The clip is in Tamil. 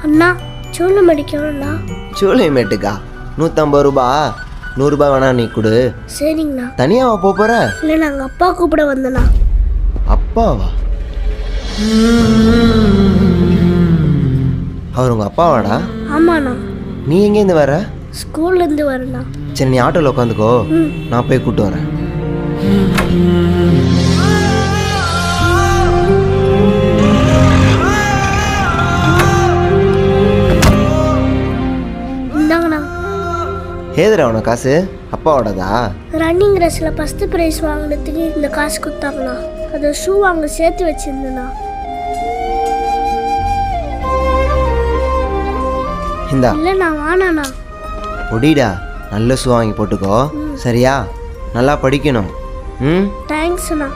அண்ணா சோளமேட்டுக்கு எவ்வளோண்ணா? சோளமேட்டுக்கா 150 ரூபா. 100 ரூபாய் வேணா நீ கொடு. சரிங்கண்ணா. தனியாவா போற? இல்லை நாங்கள் அப்பா கூப்பிட வந்தேண்ணா. அப்பாவா? அவர் உங்க அப்பாவாடா? ஆமாண்ணா. நீ எங்கேருந்து வர? ஸ்கூல்லேருந்து வரேண்ணா. சரி நீ ஆட்டோவில் உட்காந்துக்கோ, நான் போய் கூப்பிட்டு வரேன். இந்தாங்கண்ணா. ஏதுடா உனக்கு காசு? அப்பாவோடதா? ரன்னிங் ரேஸில் ஃபஸ்ட்டு ப்ரைஸ் வாங்கினதுக்கு இந்த காசு கொடுத்தாங்கண்ணா. அதை ஷூ வாங்க சேர்த்து வச்சுருந்தேண்ணா. இந்தா. இல்லைண்ணா வாணாண்ணா. ஒடிடா, நல்ல ஷூ வாங்கி போட்டுக்கோ சரியா? நல்லா படிக்கணும். தேங்க்ஸ்ண்ணா.